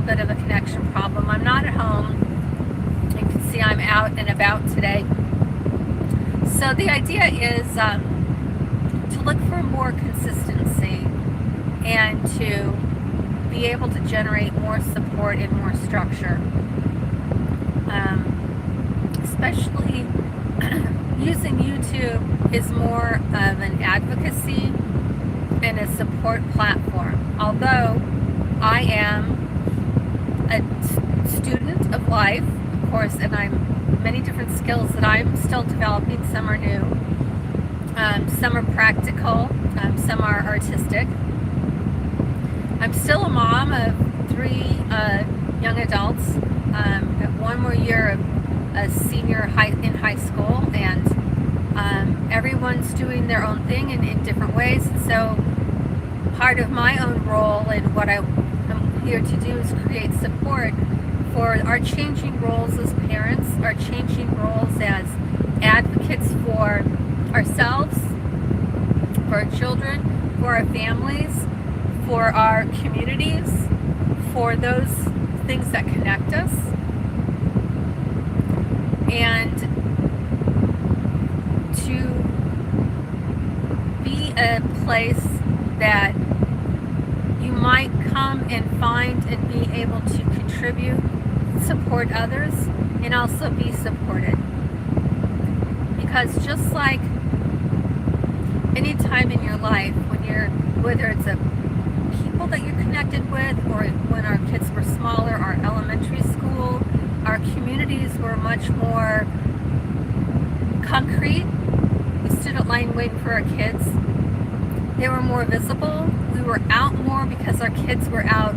bit of a connection problem. I'm not at home. You can see I'm out and about today. So the idea is to look for more consistency and to be able to generate more support and more structure. Especially using YouTube is more of an advocacy and a support platform. Although I am a student of life, of course, and I'm many different skills that I'm still developing. Some are new, some are practical, some are artistic. I'm still a mom of 3 young adults. Got 1 more year of a senior in high school, and everyone's doing their own thing in different ways. So part of my own role and what I'm here to do is create support for our changing roles as parents, our changing roles as advocates for ourselves, for our children, for our families, for our communities, for those things that connect us, and to be a place that you might come and find and be able to contribute, support others, and also be supported. Because just like any time in your life, whether it's a people that you're connected with, or when our kids were smaller, our elementary school, our communities were much more concrete. We stood at line waiting for our kids. They were more visible. We were out more because our kids were out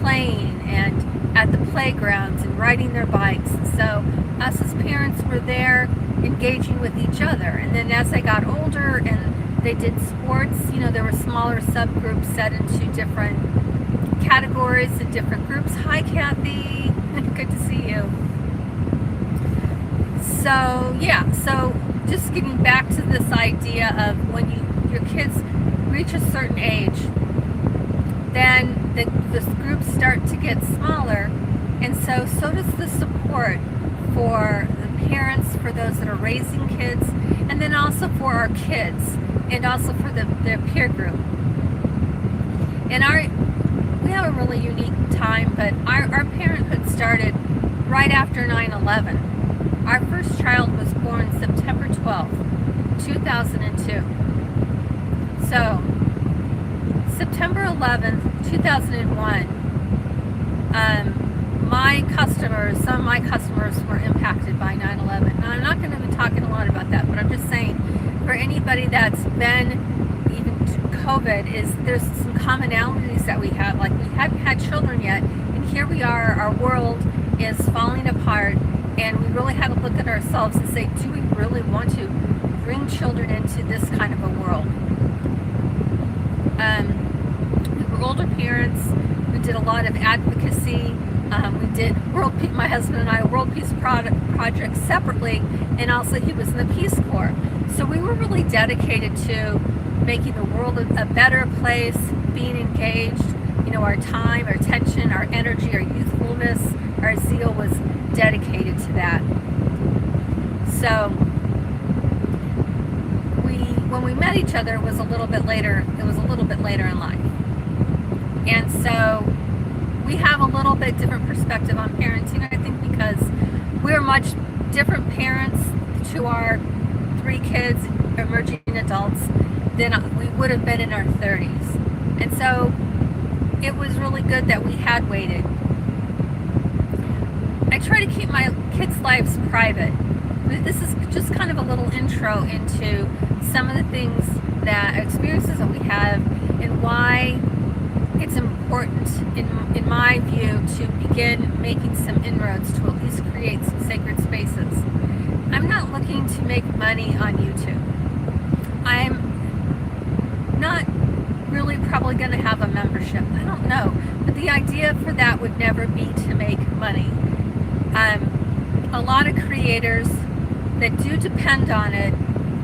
playing and at the playgrounds and riding their bikes. And so us as parents were there engaging with each other. And then as they got older and they did sports, there were smaller subgroups set into different categories and different groups. Hi, Kathy. Good to see you. So just getting back to this idea of when your kids reach a certain age, then the groups start to get smaller, and so does the support for the parents, for those that are raising kids, and then also for our kids, and also for their peer group. And we have a really unique time, but our parenthood started right after 9/11. Our first child was born September 12th, 2002. So, September 11th, 2001, some of my customers were impacted by 9/11. Now, I'm not going to be talking a lot about that, but I'm just saying, for anybody that's been even to COVID, there's some commonalities that we have. Like, we hadn't had children yet, and here we are, our world is falling apart, and we really had to look at ourselves and say, do we really want to bring children into this kind of a world? We were older parents. We did a lot of advocacy. We did my husband and I, World Peace Project separately, and also he was in the Peace Corps. So we were really dedicated to making the world a better place, being engaged. Our time, our attention, our energy, our youthfulness, our zeal was dedicated to that. So when we met each other, it was a little bit later in life. And so we have a little bit different perspective on parenting, I think, because we're much different parents to our 3 kids, emerging adults, than we would have been in our 30s. And so it was really good that we had waited. I try to keep my kids' lives private. This is just kind of a little intro into some of the things experiences that we have, and why it's important, in my view, to begin making some inroads to at least create some sacred spaces. I'm not looking to make money on YouTube. I'm not really probably going to have a membership. I don't know. But the idea for that would never be to make money. A lot of creators that do depend on it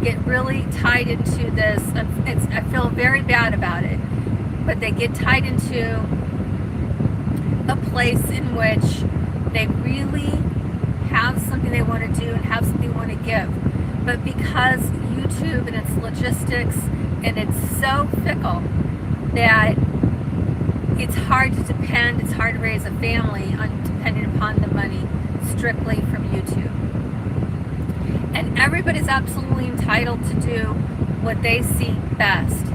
get really tied into this. I feel very bad about it. But they get tied into a place in which they really have something they want to do and have something they want to give. But because YouTube and its logistics and it's so fickle that it's hard to depend, it's hard to raise a family on depending upon the money strictly from YouTube. And everybody's absolutely entitled to do what they see best.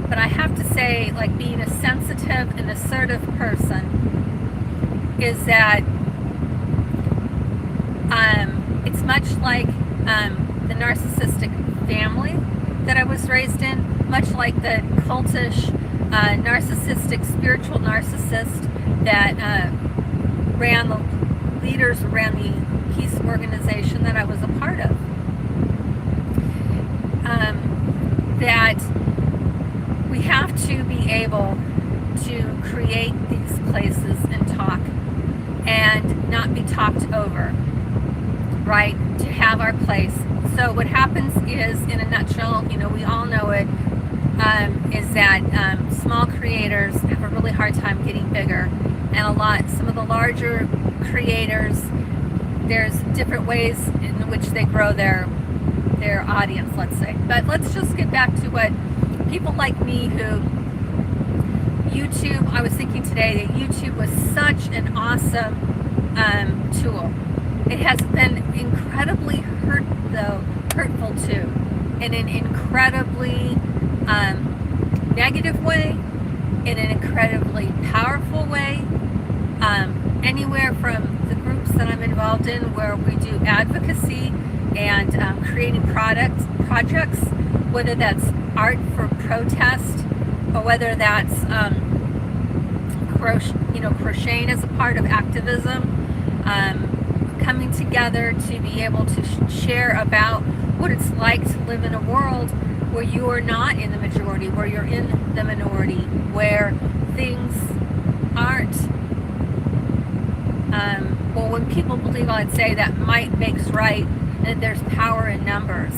But I have to say, like, being a sensitive and assertive person is that it's much like the narcissistic family that I was raised in, much like the cultish, narcissistic, spiritual narcissist that ran the peace organization that I was a part of. That we have to be able to create these places and talk and not be talked over, right? To have our place. So what happens is, in a nutshell, we all know it, is that small creators have a really hard time getting bigger, and some of the larger creators, there's different ways in which they grow their audience, let's say. But let's just get back to what people like me who YouTube, I was thinking today that YouTube was such an awesome tool. It has been incredibly hurtful too, in an incredibly negative way, in an incredibly powerful way. Anywhere from the groups that I'm involved in, where we do advocacy and creating projects, whether that's art for protest, or whether that's crocheting as a part of activism, coming together to be able to share about what it's like to live in a world where you are not in the majority, where you're in the minority, where things aren't, well, when people believe, I'd say that might makes right, and there's power in numbers.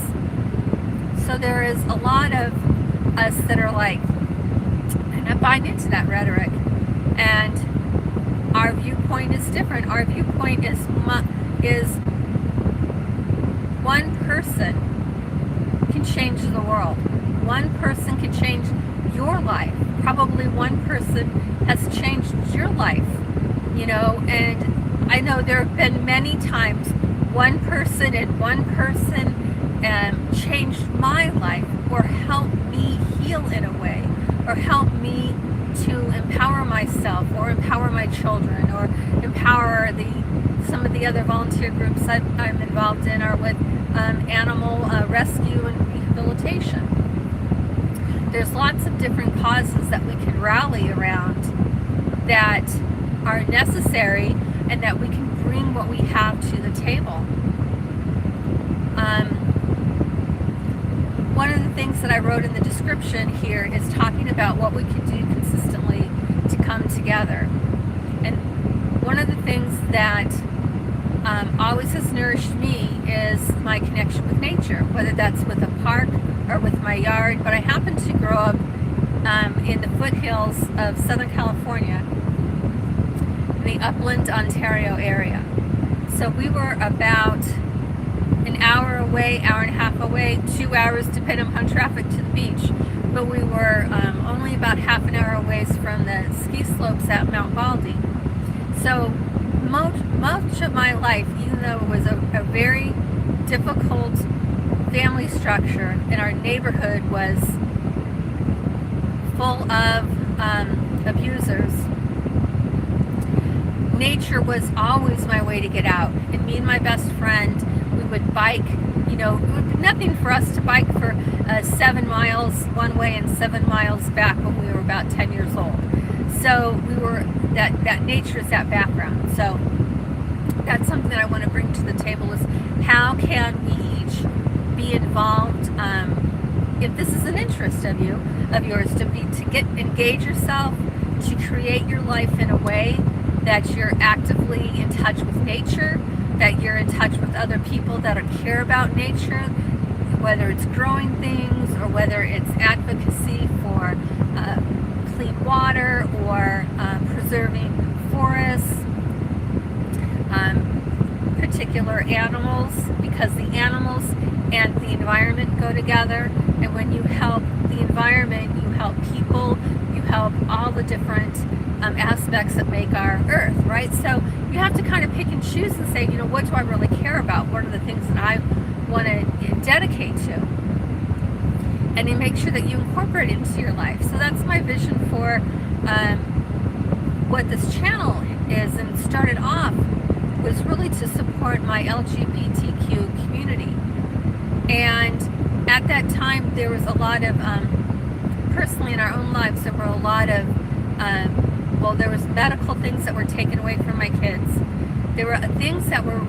So there is a lot of us that are like, and I buy into that rhetoric, and our viewpoint is different. Our viewpoint is one person can change the world. One person can change your life. Probably one person has changed your life, and I know there have been many times one person changed my life, or helped me heal in a way, or helped me to empower myself, or empower my children, or empower some of the other volunteer groups I'm involved in are with animal rescue and rehabilitation. There's lots of different causes that we can rally around that are necessary, and that we can bring what we have to the table. One of the things that I wrote in the description here is talking about what we can do consistently to come together. And one of the things that always has nourished me is my connection with nature, whether that's with a park or with my yard. But I happen to grow up in the foothills of Southern California, in the Upland, Ontario area. So we were about an hour away, hour and a half away, 2 hours depending on traffic to the beach. But we were only about half an hour away from the ski slopes at Mount Baldy. So much of my life, even though it was a very difficult family structure, and our neighborhood was full of abusers, nature was always my way to get out. And me and my best friend, we would bike. It would be nothing for us to bike for 7 miles one way and 7 miles back when we were about 10 years old. So we were that nature is that background. So that's something that I want to bring to the table, is how can we each be involved, if this is an interest of yours, to engage yourself, to create your life in a way that you're actively in touch with nature, that you're in touch with other people that care about nature, whether it's growing things or whether it's advocacy for clean water, or preserving for animals, because the animals and the environment go together. And when you help the environment, you help people, you help all the different aspects that make our earth, right? So you have to kind of pick and choose and say, what do I really care about? What are the things that I want to dedicate to? And you make sure that you incorporate it into your life. So that's my vision for what this channel is, and started off was really to support my LGBTQ community. And at that time, there was a lot of, personally in our own lives, there were a lot of, there was medical things that were taken away from my kids. There were things that were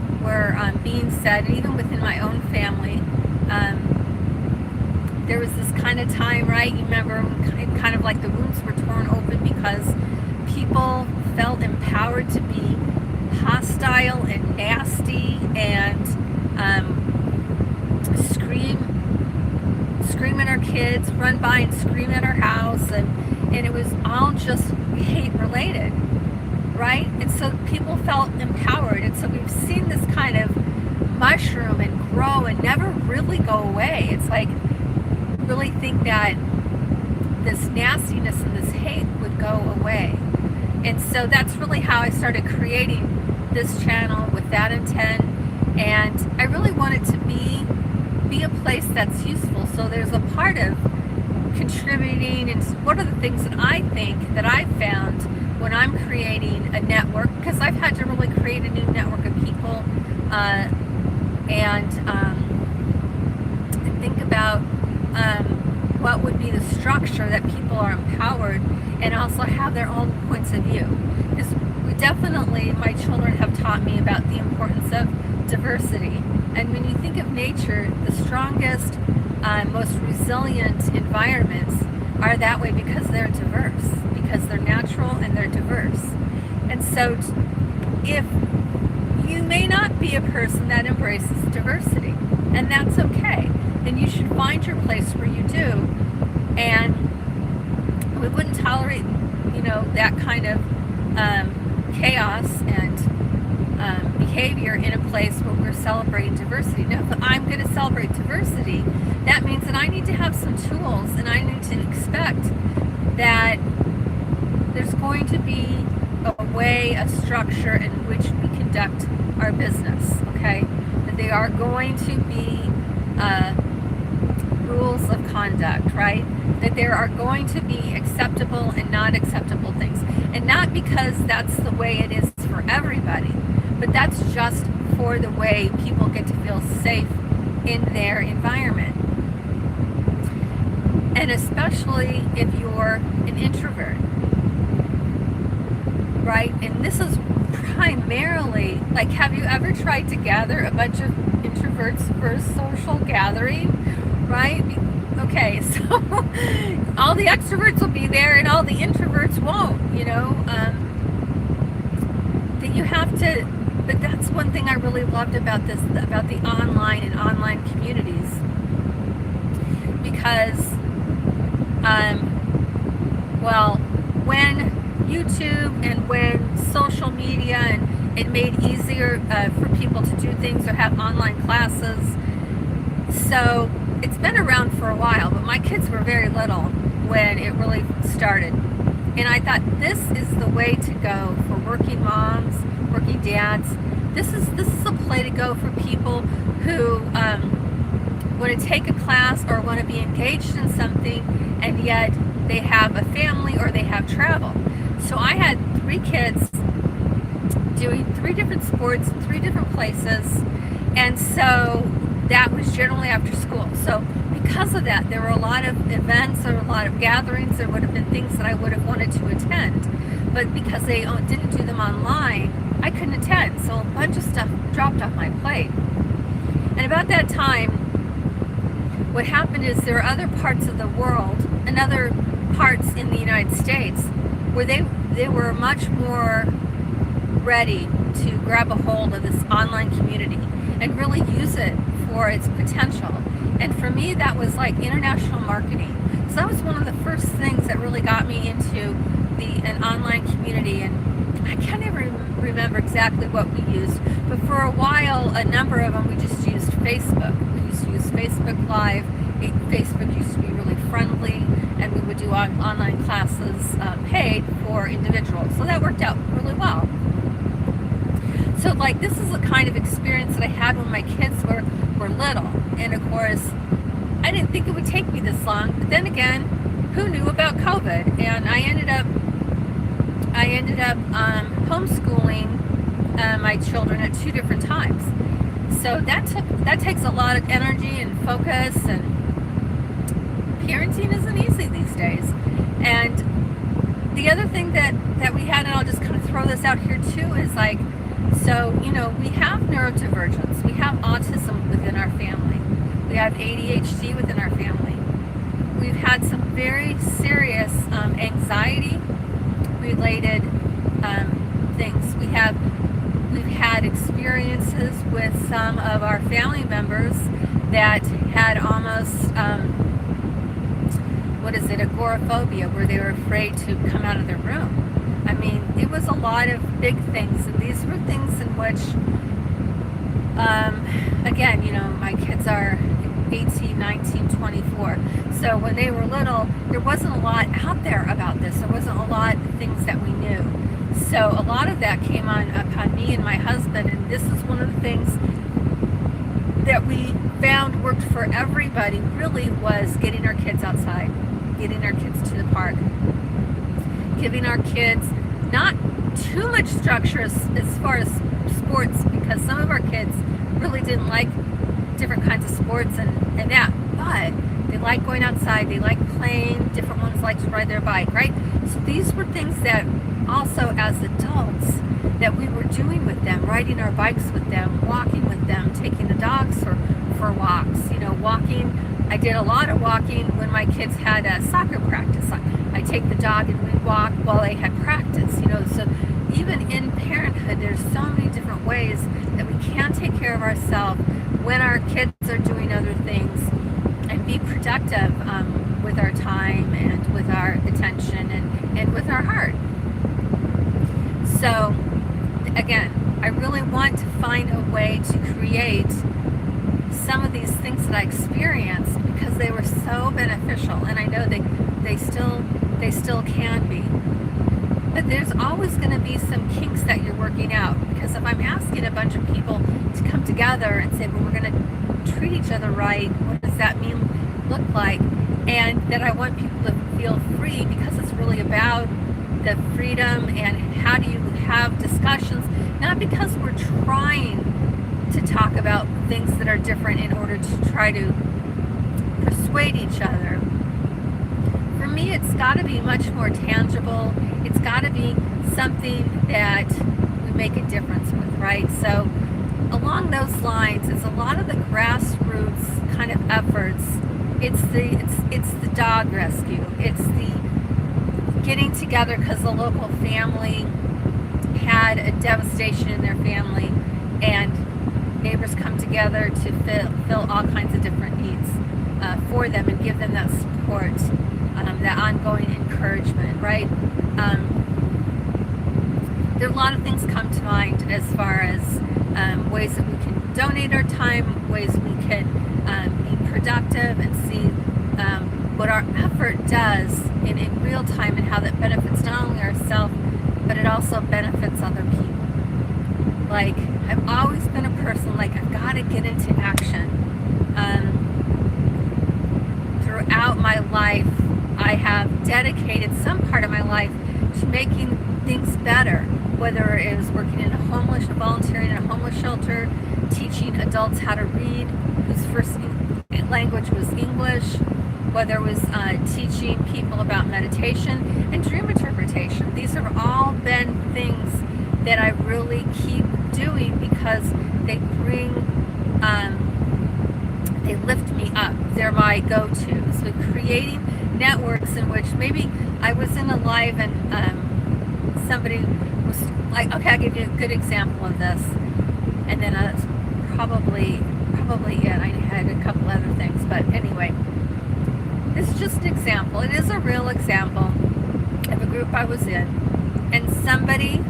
being said, and even within my own family. There was this kind of time, right? You remember, kind of like the wounds were torn open because people felt empowered to be hostile and nasty and scream at our kids, run by and scream at our house, and it was all just hate related, right? And so people felt empowered, and so we've seen this kind of mushroom and grow and never really go away. It's like, really think that this nastiness and this hate would go away. And so that's really how I started creating this channel, with that intent. And I really want it to be a place that's useful. So there's a part of contributing, and what are the things that I think that I've found when I'm creating a network, because I've had to really create a new network of people and think about what would be the structure that people are empowered and also have their own points of view. Because definitely my children have taught me about the importance of diversity. And when you think of nature, the strongest, most resilient environments are that way because they're diverse, because they're natural and they're diverse. And so if you may not be a person that embraces diversity, and that's okay, then you should find your place where you do. And we wouldn't tolerate, that kind of chaos and behavior in a place where we're celebrating diversity. Now, if I'm going to celebrate diversity, that means that I need to have some tools, and I need to expect that there's going to be a way, a structure in which we conduct our business, okay? That they are going to be rules of conduct, right? That there are going to be acceptable and not acceptable things. And not because that's the way it is for everybody, but that's just for the way people get to feel safe in their environment. And especially if you're an introvert, right? And this is primarily, like, have you ever tried to gather a bunch of introverts for a social gathering, right? Okay, so all the extroverts will be there and all the introverts won't, that you have to, but that's one thing I really loved about this, about the online and online communities, because, when YouTube and when social media, and it made easier for people to do things or have online classes. So it's been around for a while, but my kids were very little when it really started. And I thought, this is the way to go for working moms, working dads. This is a play to go for people who want to take a class or want to be engaged in something, and yet they have a family or they have travel. So I had 3 kids doing 3 different sports in 3 different places, and so that was generally after school. So because of that, there were a lot of events or a lot of gatherings. There would have been things that I would have wanted to attend, but because they didn't do them online, I couldn't attend. So a bunch of stuff dropped off my plate. And about that time, what happened is there are other parts of the world and other parts in the United States where they were much more ready to grab a hold of this online community and really use it for its potential. And for me, that was like international marketing. So that was one of the first things that really got me into an online community. And I can't even remember exactly what we used, but for a while, a number of them, we just used Facebook. We used to use Facebook Live. Facebook used to be really friendly, and we would do online classes paid for individuals. So that worked out really well. So like, this is the kind of experience that I had when my kids were little. And of course, I didn't think it would take me this long, but then again, who knew about COVID? And I ended up homeschooling my children at 2 different times. So that takes a lot of energy and focus, and parenting isn't easy these days. And the other thing that we had, and I'll just kind of throw this out here too, is like, so, you know, we have neurodivergence, we have autism within our family, we have ADHD within our family. We've had some very serious anxiety-related things. We've had experiences with some of our family members that had almost, agoraphobia, where they were afraid to come out of their room. I mean, it was a lot of big things, and these were things in which, again, you know, my kids are 18, 19, 24. So when they were little, there wasn't a lot out there about this. There wasn't a lot of things that we knew. So a lot of that came upon me and my husband, and this is one of the things that we found worked for everybody, really, was getting our kids outside, getting our kids to the park, giving our kids not too much structure as far as sports, because some of our kids really didn't like different kinds of sports and that, but they like going outside, they like playing, different ones like to ride their bike, right? So these were things that also, as adults, that we were doing with them, riding our bikes with them, walking with them, taking the dogs for walks, you know, walking. I did a lot of walking when my kids had a soccer practice. I take the dog and we'd walk while they had practice, you know. So even in parenthood, there's so many different ways that we can take care of ourselves when our kids are doing other things, and be productive with our time and with our attention and with our heart. So again, I really want to find a way to create some of these things that I experienced, because they were so beneficial, and I know they still can be. But there's always going to be some kinks that you're working out, because if I'm asking a bunch of people to come together and say, well, we're going to treat each other right, what does that look like? And that I want people to feel free, because it's really about the freedom and how do you have discussions, not because we're trying to talk about things that are different in order to try to persuade each other. For me, it's got to be much more tangible. It's got to be something that we make a difference with, right? So along those lines, it's a lot of the grassroots kind of efforts. It's the dog rescue. It's the getting together because the local family had a devastation in their family, and neighbors come together to fill all kinds of different needs for them, and give them that support, that ongoing encouragement, right? There are a lot of things come to mind as far as ways that we can donate our time, ways we can be productive and see what our effort does in real time, and how that benefits not only ourselves, but it also benefits other people. Like, I've always been a person, like, I've got to get into action. Throughout my life, I have dedicated some part of my life to making things better, whether it was working in volunteering in a homeless shelter, teaching adults how to read whose first language was English, whether it was teaching people about meditation and dream interpretation. These have all been things that I really keep doing, because they they lift me up. They're my go-to. So creating networks in which maybe I was in a live and somebody was like, okay, I'll give you a good example of this, and then that's probably it. I had a couple other things, but anyway, this is just an example. It is a real example of a group I was in, and somebody,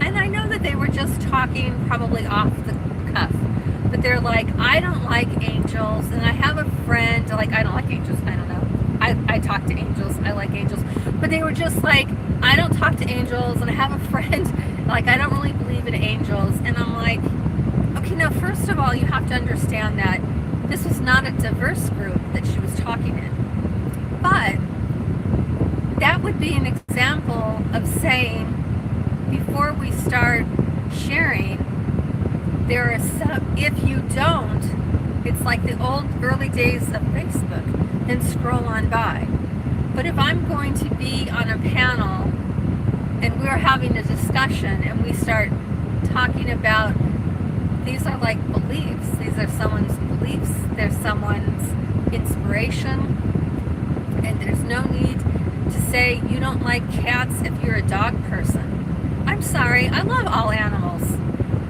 and I know that they were just talking probably off the cuff. But they're like, I don't like angels, and I have a friend, like, I don't like angels, I don't know. I talk to angels, I like angels. But they were just like, I don't talk to angels, and I have a friend, like, I don't really believe in angels. And I'm like, okay, now, first of all, you have to understand that this was not a diverse group that she was talking in. But that would be an example of saying, before we start sharing, there are some, if you don't, it's like the old early days of Facebook, then scroll on by. But if I'm going to be on a panel and we're having a discussion and we start talking about, these are like beliefs, these are someone's beliefs, there's someone's inspiration, and there's no need to say you don't like cats if you're a dog person. I'm sorry, I love all animals.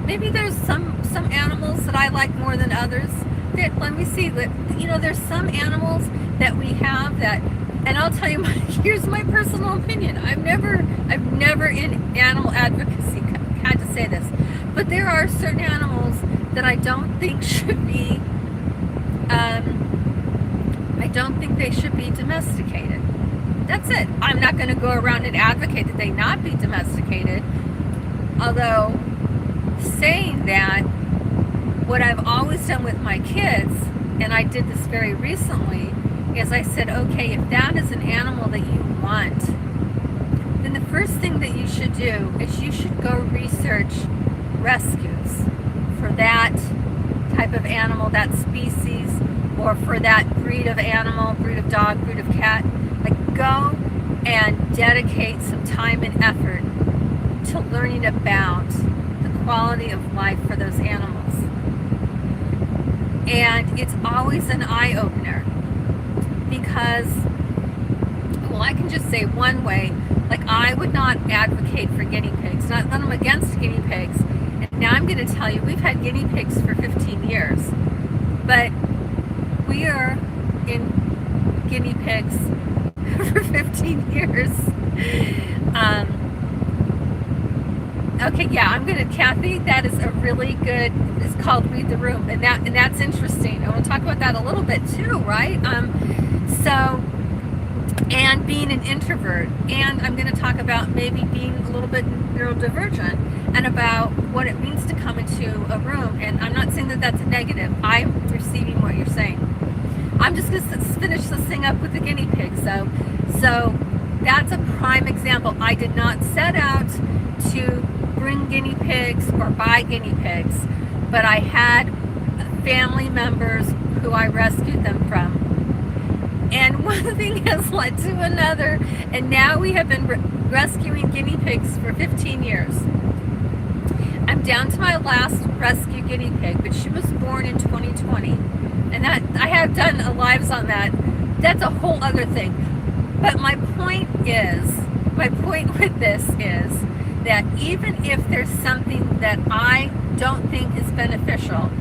Maybe there's some animals that I like more than others. Let me see, there's some animals that we have that, and I'll tell you, here's my personal opinion. I've never in animal advocacy had to say this, but there are certain animals that I don't think should be, I don't think they should be domesticated. That's it. I'm not going to go around and advocate that they not be domesticated. Although, saying that, what I've always done with my kids, and I did this very recently, is I said, okay, if that is an animal that you want, then the first thing that you should do is you should go research rescues for that type of animal, that species, or for that breed of animal, breed of dog, breed of cat. Like, go and dedicate some time and effort to learning about the quality of life for those animals. And it's always an eye-opener, because, well, I can just say one way, like, I would not advocate for guinea pigs. Not that I'm against guinea pigs. And now I'm going to tell you, we've had guinea pigs for 15 years. But we are in guinea pigs for 15 years. Okay, yeah, I'm going to, Kathy, that is a really good, it's called Read the Room. And that's interesting. I want to talk about that a little bit too, right? And being an introvert, and I'm going to talk about maybe being a little bit neurodivergent, and about what it means to come into a room. And I'm not saying that that's a negative. I'm receiving what you're saying. I'm just going to finish this thing up with the guinea pig. So that's a prime example. I did not set out to bring guinea pigs or buy guinea pigs, but I had family members who I rescued them from. And one thing has led to another, and now we have been rescuing guinea pigs for 15 years. I'm down to my last rescue guinea pig, but she was born in 2020, and that I have done lives on that. That's a whole other thing. But my point with this is that even if there's something that I don't think is beneficial,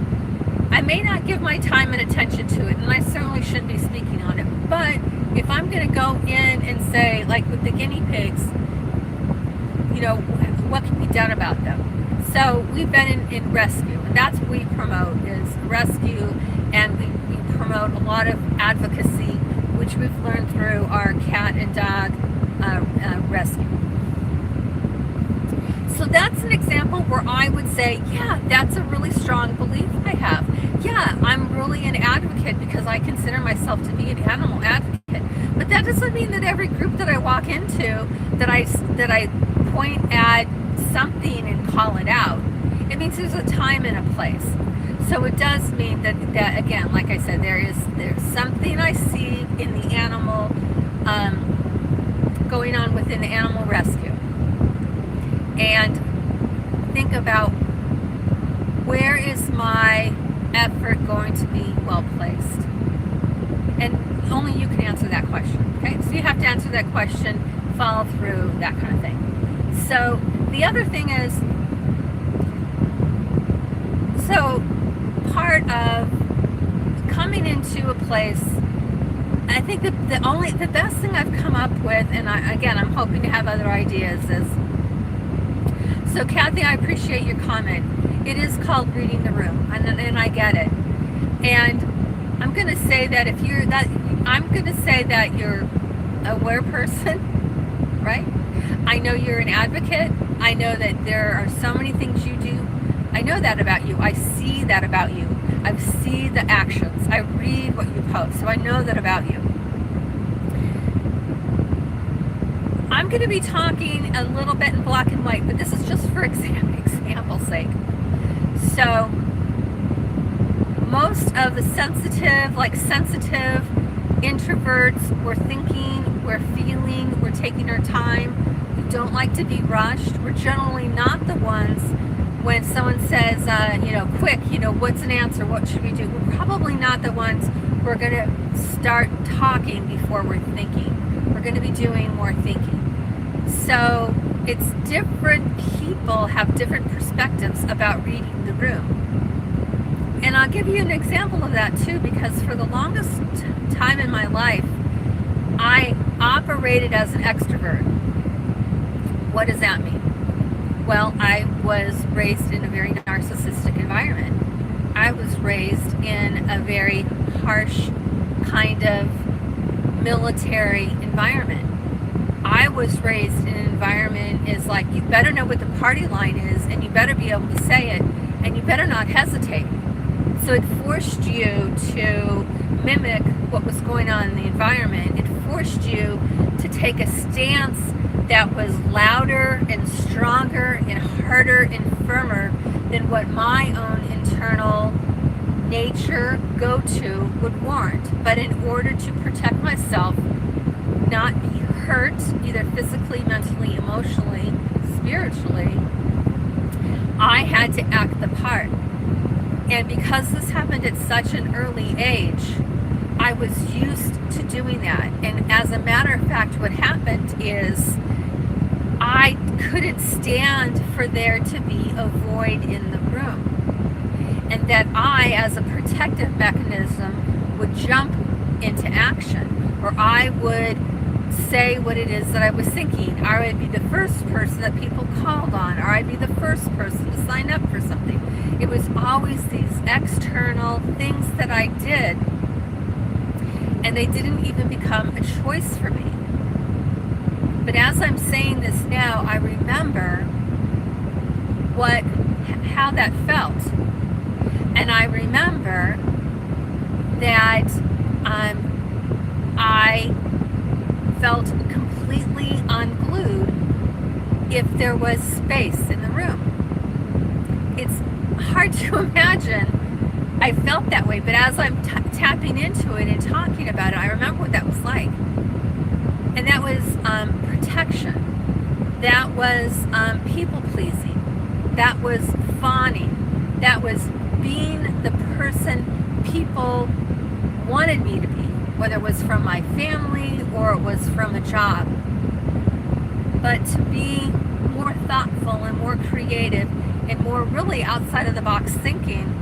I may not give my time and attention to it, and I certainly shouldn't be speaking on it. But if I'm going to go in and say, like with the guinea pigs, what can be done about them? So we've been in rescue, and that's what we promote, is rescue, and we promote a lot of advocacy, which we've learned through our cat and dog rescue. So that's an example where I would say, yeah, that's a really strong belief I have. Yeah, I'm really an advocate because I consider myself to be an animal advocate. But that doesn't mean that every group that I walk into, that I point at something and call it out. It means there's a time and a place. So it does mean that again, like I said, there's something I see in the animal going on within the animal rescue. And think about, where is my effort going to be well placed? And only you can answer that question, okay? So you have to answer that question, follow through, that kind of thing. So the other thing is, so part of coming into a place, I think the best thing I've come up with, and I'm hoping to have other ideas, is, So Kathy, I appreciate your comment. It is called reading the room, and I get it. And I'm going to say that I'm going to say that you're a aware person, right? I know you're an advocate. I know that there are so many things you do. I know that about you. I see that about you. I see the actions. I read what you post, so I know that about you. I'm going to be talking a little bit in black and white, but this is just for example's sake. So most of the sensitive introverts, we're thinking, we're feeling, we're taking our time. We don't like to be rushed. We're generally not the ones when someone says, quick, what's an answer? What should we do? We're probably not the ones who are going to start talking before we're thinking. We're going to be doing more thinking. So it's different people have different perspectives about reading the room. And I'll give you an example of that too, because for the longest time in my life, I operated as an extrovert. What does that mean? Well, I was raised in a very narcissistic environment. I was raised in a very harsh kind of military environment. I was raised in an environment is like, you better know what the party line is, and you better be able to say it, and you better not hesitate. So it forced you to mimic what was going on in the environment. It forced you to take a stance that was louder and stronger and harder and firmer than what my own internal nature go-to would warrant. But in order to protect myself, not be hurt, either physically, mentally, emotionally, spiritually, I had to act the part. And because this happened at such an early age, I was used to doing that. And as a matter of fact, what happened is I couldn't stand for there to be a void in the room. And that I, as a protective mechanism, would jump into action, or I would say what it is that I was thinking, or I'd be the first person that people called on, or I'd be the first person to sign up for something. It was always these external things that I did, and they didn't even become a choice for me. But as I'm saying this now, I remember how that felt. And I remember that I felt completely unglued if there was space in the room. It's hard to imagine I felt that way, but as I'm tapping into it and talking about it, I remember what that was like. And that was protection. That was people-pleasing. That was fawning. That was being the person people wanted me to be, whether it was from my family or it was from a job. But to be more thoughtful and more creative and more really outside of the box thinking,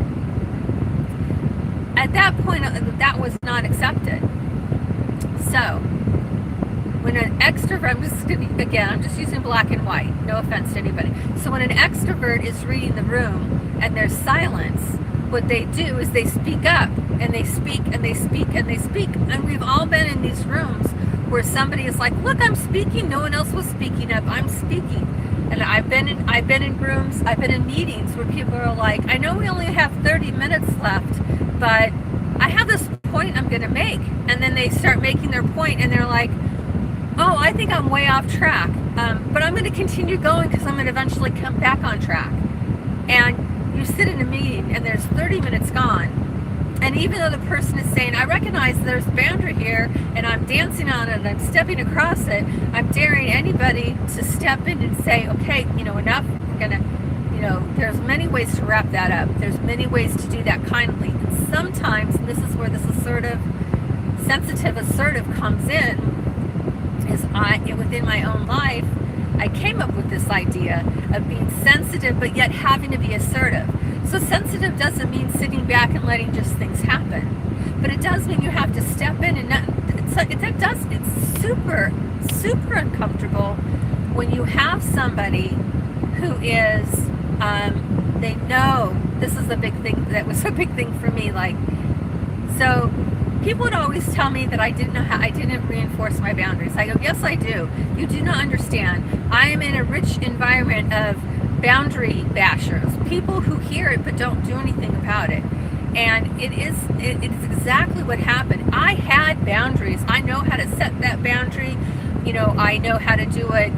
at that point, that was not accepted. So, when an extrovert, I'm just using black and white, no offense to anybody. So when an extrovert is reading the room and there's silence, what they do is they speak up, and they speak, and they speak, and they speak. And we've all been in these rooms where somebody is like, look, I'm speaking, no one else was speaking up, I'm speaking. And I've been in rooms, I've been in meetings where people are like, I know we only have 30 minutes left, but I have this point I'm going to make. And then they start making their point, and they're like, oh, I think I'm way off track, but I'm going to continue going because I'm going to eventually come back on track. And you sit in a meeting and there's 30 minutes gone, and even though the person is saying, I recognize there's a boundary here and I'm dancing on it and I'm stepping across it, I'm daring anybody to step in and say, okay, enough, we're going to, there's many ways to wrap that up. There's many ways to do that kindly. And sometimes, and this is where this assertive comes in, is within my own life, I came up with this idea of being sensitive but yet having to be assertive. So sensitive doesn't mean sitting back and letting just things happen, but it does mean you have to step in and it's super, super uncomfortable when you have somebody who is, they know, this is a big thing, that was a big thing for me, like, so people would always tell me that I didn't reinforce my boundaries. I go, yes, I do. You do not understand. I am in a rich environment of boundary bashers, people who hear it but don't do anything about it. And it's exactly what happened. I had boundaries. I know how to set that boundary. You know, I know how to do it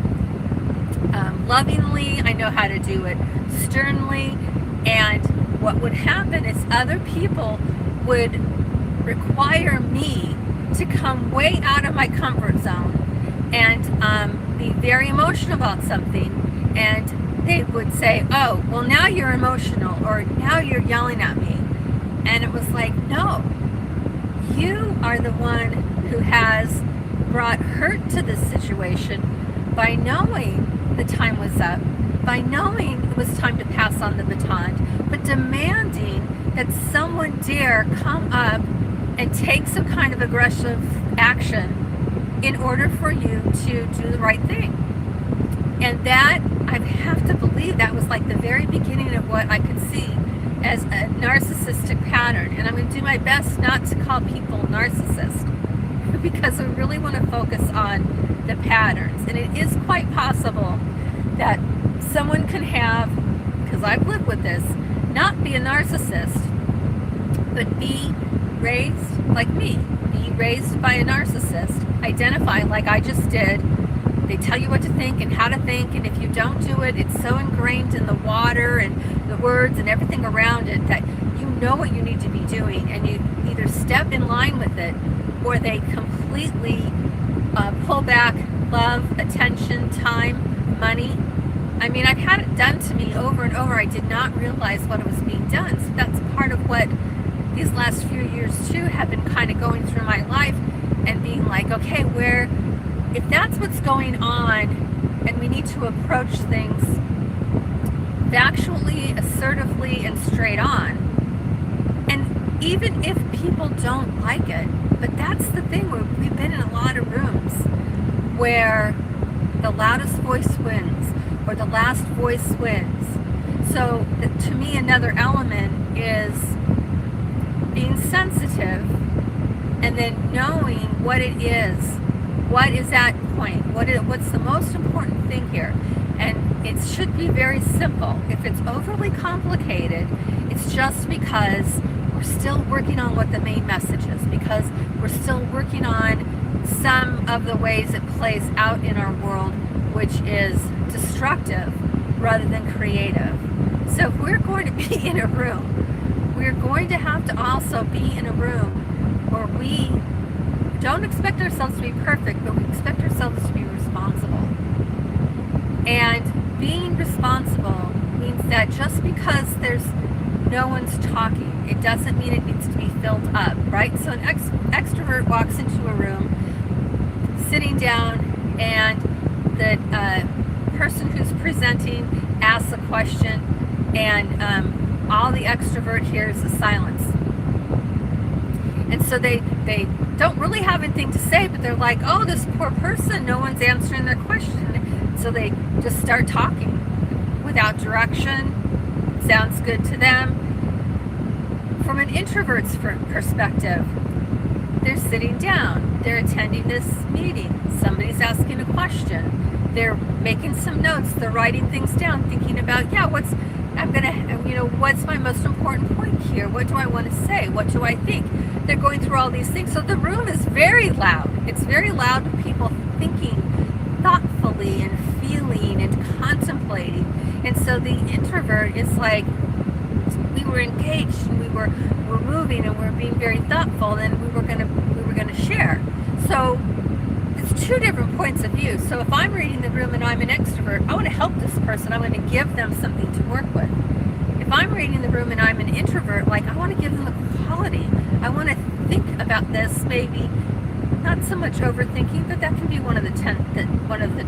lovingly. I know how to do it sternly. And what would happen is other people would require me to come way out of my comfort zone and be very emotional about something. And they would say, oh, well, now you're emotional, or now you're yelling at me. And it was like, no, you are the one who has brought hurt to this situation by knowing the time was up, by knowing it was time to pass on the baton, but demanding that someone dare come up and take some kind of aggressive action in order for you to do the right thing. And that, I have to believe, that was like the very beginning of what I could see as a narcissistic pattern. And I'm going to do my best not to call people narcissists, because I really want to focus on the patterns. And it is quite possible that someone can have, because I've lived with this, not be a narcissist, but be raised like me, be raised by a narcissist, identify like I just did. They tell you what to think and how to think, and if you don't do it, it's so ingrained in the water and the words and everything around it that you know what you need to be doing, and you either step in line with it, or they completely pull back love, attention, time, money. I mean, I've had it done to me over and over. I did not realize what it was being done. So that's part of what these last few years too have been kind of going through my life, and being like, okay, where, if that's what's going on, and we need to approach things factually, assertively, and straight on. And even if people don't like it, but that's the thing, where we've been in a lot of rooms where the loudest voice wins, or the last voice wins. So to me, another element is being sensitive, and then knowing what it is. What is that point? What's the most important thing here? And it should be very simple. If it's overly complicated, it's just because we're still working on what the main message is, because we're still working on some of the ways it plays out in our world, which is destructive rather than creative. So if we're going to be in a room, we're going to have to also be in a room where we don't expect ourselves to be perfect, but we expect ourselves to be responsible. And being responsible means that just because there's no one's talking, it doesn't mean it needs to be filled up, right? So an extrovert walks into a room, sitting down, and the person who's presenting asks a question, and all the extrovert hears is silence. And so they don't really have anything to say, but they're like, oh, this poor person, no one's answering their question. So they just start talking without direction. It sounds good to them. From an introvert's perspective, they're sitting down, they're attending this meeting, somebody's asking a question, they're making some notes, they're writing things down, thinking about, yeah, what's my most important point here? What do I want to say? What do I think? They're going through all these things. So the room is very loud. It's very loud with people thinking thoughtfully and feeling and contemplating. And so the introvert is like, we were engaged and we're moving and we're being very thoughtful, and we were gonna share. So it's two different points of view. So if I'm reading the room and I'm an extrovert, I want to help this person. I want to give them something to work with. If I'm reading the room and I'm an introvert, like, I want to give them a quality. I want to think about this, maybe not so much overthinking, but that can be one of the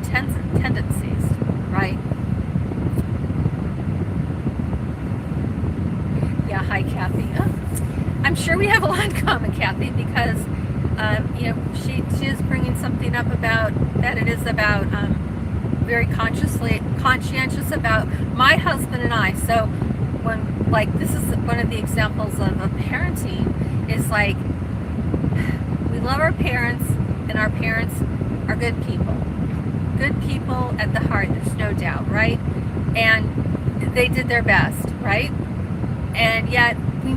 tendencies, right? Yeah, hi, Kathy. Oh, I'm sure we have a lot in common, Kathy, because she is bringing something up about that. It is about very conscientious about my husband and I. So when, like, this is one of the examples of parenting, is like, we love our parents, and our parents are good people at the heart, there's no doubt, right? And they did their best, right? And yet we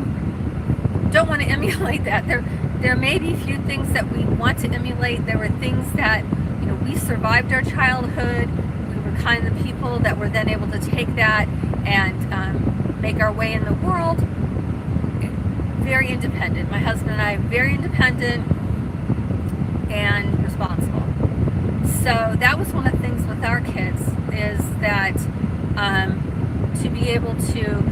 don't want to emulate that. There may be few things that we want to emulate. There were things that, you know, we survived our childhood. We were kind of the people that were then able to take that and make our way in the world. Very independent. My husband and I are very independent and responsible. So that was one of the things with our kids, is that to be able to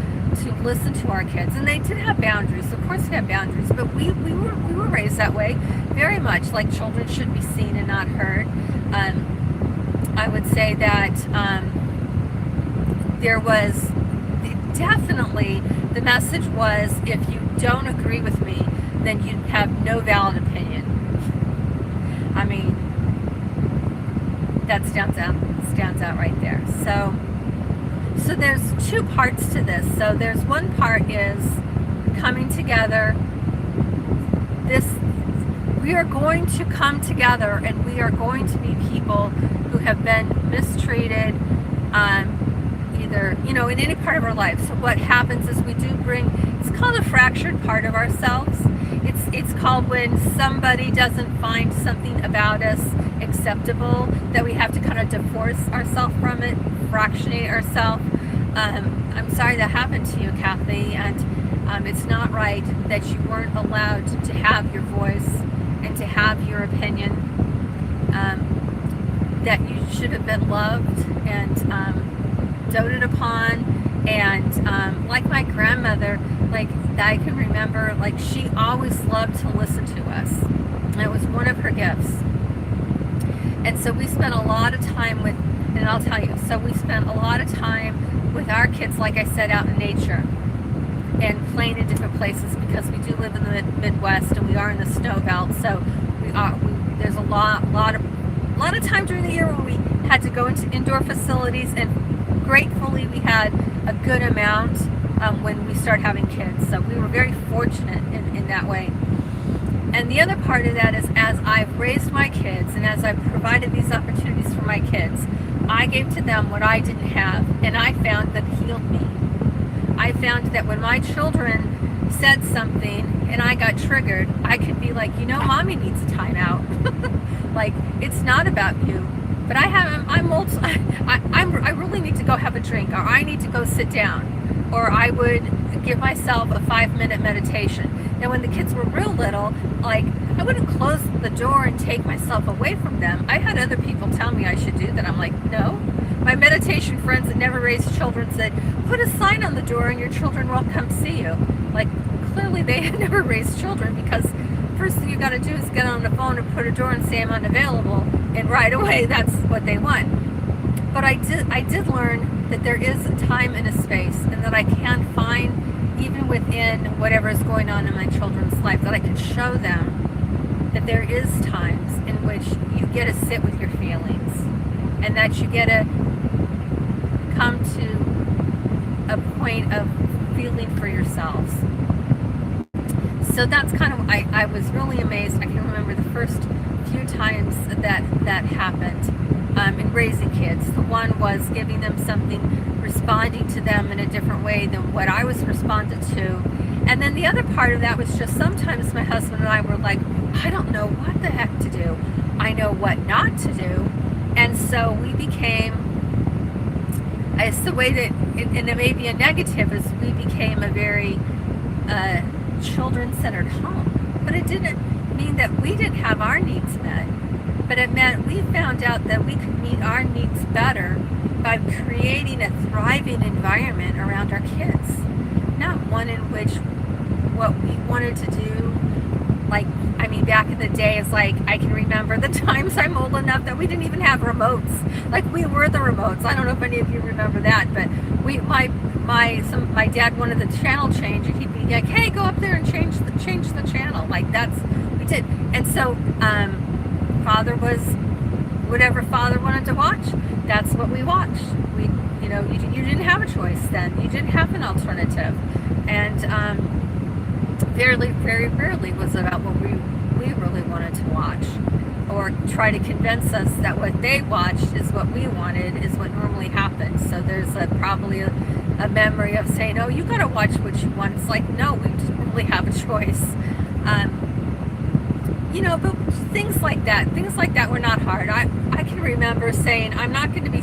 listen to our kids. And they did have boundaries. Of course they had boundaries, but we were raised that way, very much like children should be seen and not heard. I would say that there was definitely, the message was, if you don't agree with me, then you have no valid opinion. I mean, that stands out right there. So there's two parts to this. So there's one part is coming together. We are going to come together, and we are going to be people who have been mistreated, either, you know, in any part of our life. So what happens is we do bring, it's called a fractured part of ourselves. It's called when somebody doesn't find something about us acceptable, that we have to kind of divorce ourselves from it, fractionate ourselves. I'm sorry that happened to you, Kathy, and it's not right that you weren't allowed to have your voice and to have your opinion, that you should have been loved and doted upon, and like my grandmother, like I can remember, like she always loved to listen to us, and it was one of her gifts. And so we spent a lot of time with, and I'll tell you, so we spent a lot of time with our kids, like I said, out in nature and playing in different places, because we do live in the Midwest and we are in the snow belt. So there's a lot of time during the year when we had to go into indoor facilities, and gratefully we had a good amount when we started having kids. So we were very fortunate in that way. And the other part of that is, as I've raised my kids and as I've provided these opportunities for my kids, I gave to them what I didn't have, and I found that healed me. I found that when my children said something and I got triggered, I could be like, you know, mommy needs a timeout. Like, it's not about you, but I really need to go have a drink, or I need to go sit down, or I would give myself a 5-minute meditation. Now, when the kids were real little, like, I wouldn't close the door and take myself away from them. I had other people tell me I should do that. I'm like, no. My meditation friends that never raised children said, put a sign on the door and your children will come see you. Like, clearly they had never raised children, because first thing you got to do is get on the phone and put a door and say I'm unavailable, and right away that's what they want. But I did learn that there is a time and a space, and that I can find, even within whatever is going on in my children's life, that I can show them that there is times in which you get to sit with your feelings, and that you get to come to a point of feeling for yourselves. So that's kind of, I was really amazed. I can remember the first few times that happened in raising kids. The one was giving them something, responding to them in a different way than what I was responded to. And then the other part of that was just sometimes my husband and I were like, I don't know what the heck to do. I know what not to do. And so we became, it's the way that, and it may be a negative, is we became a very children-centered home. But it didn't mean that we didn't have our needs met. But it meant we found out that we could meet our needs better by creating a thriving environment around our kids. Not one in which what we wanted to do, like, I mean, back in the day, it's like, I can remember the times, I'm old enough, that we didn't even have remotes. Like, we were the remotes. I don't know if any of you remember that, but my dad wanted the channel change, and he'd be like, hey, go up there and change the channel. Like, that's, we did. And so, father was whatever father wanted to watch. that's what we watched. You didn't have a choice then. You didn't have an alternative. And very rarely was about what we really wanted to watch, or try to convince us that what they watched is what we wanted, is what normally happens. So there's probably a memory of saying, oh, you got to watch what you want. It's like, no, we just really have a choice. But things like that were not hard. I can remember saying, I'm not going to be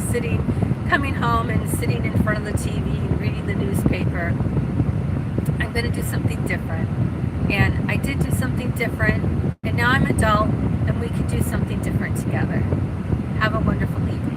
coming home and sitting in front of the TV and reading the newspaper. I'm going to do something different. And I did do something different, and now I'm adult, and we can do something different together. Have a wonderful evening.